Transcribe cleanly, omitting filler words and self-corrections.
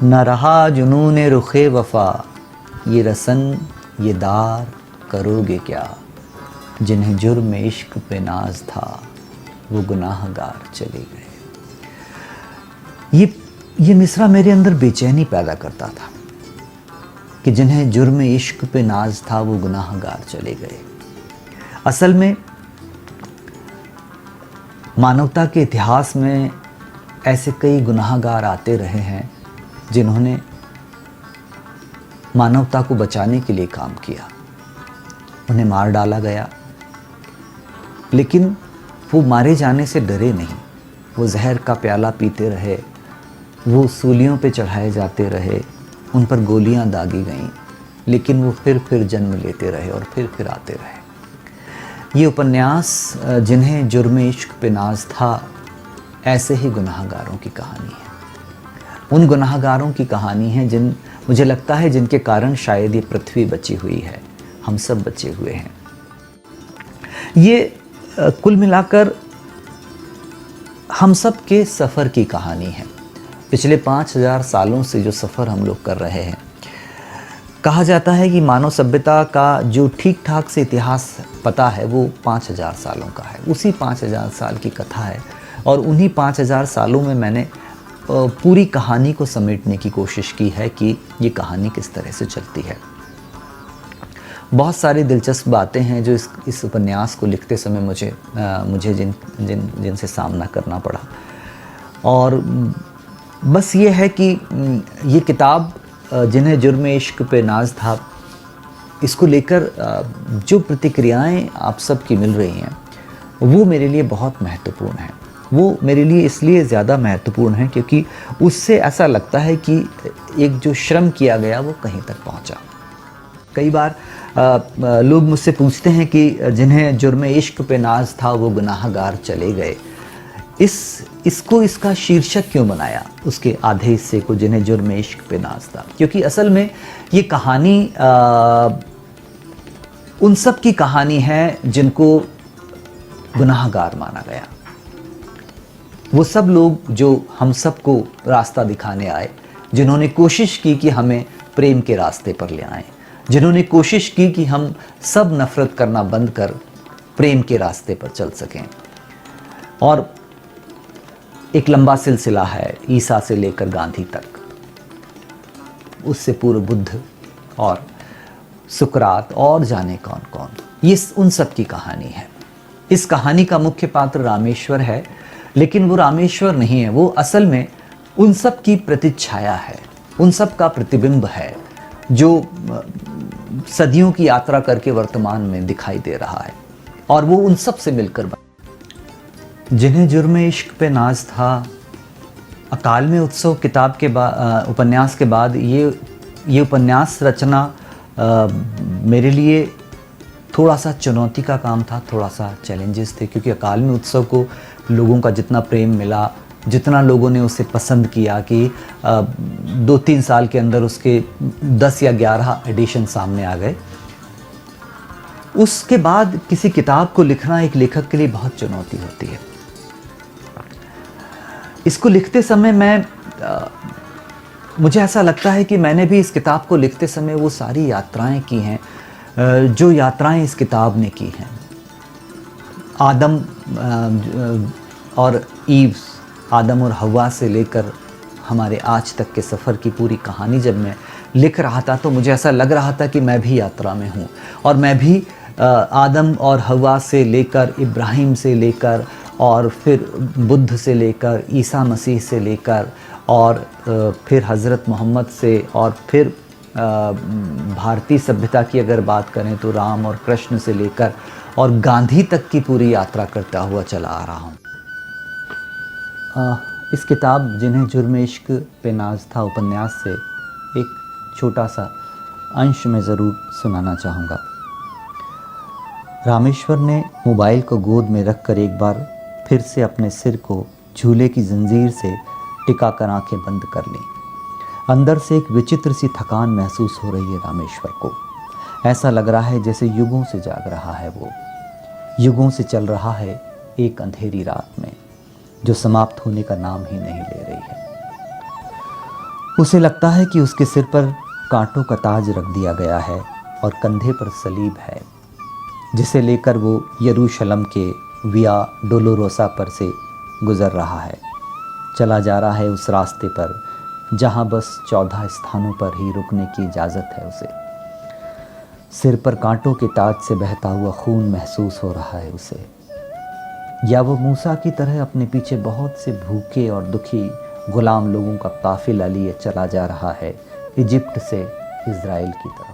न रहा जुनून रुखे वफा, ये रसन ये दार करोगे क्या। जिन्हें जुर्म इश्क पे नाज था, वो गुनाहगार चले गए। ये मिसरा मेरे अंदर बेचैनी पैदा करता था कि जिन्हें जुर्म इश्क पे नाज था, वो गुनाहगार चले गए। असल में मानवता के इतिहास में ऐसे कई गुनाहगार आते रहे हैं जिन्होंने मानवता को बचाने के लिए काम किया। उन्हें मार डाला गया, लेकिन वो मारे जाने से डरे नहीं। वो जहर का प्याला पीते रहे, वो सूलियों पे चढ़ाए जाते रहे, उन पर गोलियां दागी गईं, लेकिन वो फिर जन्म लेते रहे और फिर आते रहे। ये उपन्यास जिन्हें जुर्म इश्क पे नाज था, ऐसे ही गुनाहगारों की कहानी है। उन गुनाहगारों की कहानी है मुझे लगता है जिनके कारण शायद ये पृथ्वी बची हुई है, हम सब बचे हुए हैं। ये कुल मिलाकर हम सब के सफ़र की कहानी है। पिछले 5000 सालों से जो सफ़र हम लोग कर रहे हैं। कहा जाता है कि मानव सभ्यता का जो ठीक ठाक से इतिहास पता है वो 5000 सालों का है। उसी 5000 साल की कथा है और उन्हीं 5000 सालों में मैंने पूरी कहानी को समेटने की कोशिश की है कि ये कहानी किस तरह से चलती है। बहुत सारी दिलचस्प बातें हैं जो इस उपन्यास को लिखते समय मुझे जिनसे सामना करना पड़ा। और बस ये है कि ये किताब जिन्हें जुर्म इश्क पे नाज था, इसको लेकर जो प्रतिक्रियाएं आप सब की मिल रही हैं वो मेरे लिए बहुत महत्वपूर्ण हैं। वो मेरे लिए इसलिए ज़्यादा महत्वपूर्ण है क्योंकि उससे ऐसा लगता है कि एक जो श्रम किया गया वो कहीं तक पहुंचा। कई बार लोग मुझसे पूछते हैं कि जिन्हें जुर्म इश्क पे नाज था, वो गुनाहगार चले गए। इसको इसका शीर्षक क्यों बनाया, उसके आधे हिस्से को, जिन्हें जुर्म इश्क पे नाज था? क्योंकि असल में ये कहानी उन सब की कहानी है जिनको गुनाहगार माना गया। वो सब लोग जो हम सबको रास्ता दिखाने आए, जिन्होंने कोशिश की कि हमें प्रेम के रास्ते पर ले आएं, जिन्होंने कोशिश की कि हम सब नफ़रत करना बंद कर प्रेम के रास्ते पर चल सकें। और एक लंबा सिलसिला है ईसा से लेकर गांधी तक, उससे पूर्व बुद्ध और सुकरात और जाने कौन कौन। ये उन सब की कहानी है। इस कहानी का मुख्य पात्र रामेश्वर है, लेकिन वो रामेश्वर नहीं है। वो असल में उन सब की प्रतिच्छाया है, उन सब का प्रतिबिंब है जो सदियों की यात्रा करके वर्तमान में दिखाई दे रहा है, और वो उन सब से मिलकर बना। जिन्हें जुर्म इश्क पे नाज था, अकाल में उत्सव किताब के उपन्यास के बाद ये उपन्यास रचना मेरे लिए थोड़ा सा चुनौती का काम था, थोड़ा सा चैलेंजेस थे, क्योंकि अकाल में उत्सव को लोगों का जितना प्रेम मिला, जितना लोगों ने उसे पसंद किया कि 2-3 साल के अंदर उसके 10 या 11 एडिशन सामने आ गए, उसके बाद किसी किताब को लिखना एक लेखक के लिए बहुत चुनौती होती है। इसको लिखते समय मुझे ऐसा लगता है कि मैंने भी इस किताब को लिखते समय वो सारी यात्राएं की हैं जो यात्राएं इस किताब ने की हैं। आदम और ईव, आदम और हवा से लेकर हमारे आज तक के सफ़र की पूरी कहानी जब मैं लिख रहा था तो मुझे ऐसा लग रहा था कि मैं भी यात्रा में हूँ, और मैं भी आदम और हवा से लेकर, इब्राहिम से लेकर, और फिर बुद्ध से लेकर, ईसा मसीह से लेकर, और फिर हज़रत मोहम्मद से, और फिर भारतीय सभ्यता की अगर बात करें तो राम और कृष्ण से लेकर और गांधी तक की पूरी यात्रा करता हुआ चला आ रहा हूँ। इस किताब जिन्हें जुर्म इश्क पे नाज था उपन्यास से एक छोटा सा अंश मैं ज़रूर सुनाना चाहूँगा। रामेश्वर ने मोबाइल को गोद में रखकर एक बार फिर से अपने सिर को झूले की जंजीर से टिका कर आंखें बंद कर लीं। अंदर से एक विचित्र सी थकान महसूस हो रही है रामेश्वर को। ऐसा लग रहा है जैसे युगों से जाग रहा है, वो युगों से चल रहा है एक अंधेरी रात में जो समाप्त होने का नाम ही नहीं ले रही है। उसे लगता है कि उसके सिर पर कांटों का ताज रख दिया गया है और कंधे पर सलीब है, जिसे लेकर वो यरूशलेम के विया डोलोरोसा पर से गुजर रहा है। चला जा रहा है उस रास्ते पर जहाँ बस 14 स्थानों पर ही रुकने की इजाज़त है उसे। सिर पर कांटों के ताज से बहता हुआ खून महसूस हो रहा है उसे, या वो मूसा की तरह अपने पीछे बहुत से भूखे और दुखी गुलाम लोगों का काफिला लिए चला जा रहा है इजिप्ट से इज़राइल की तरफ।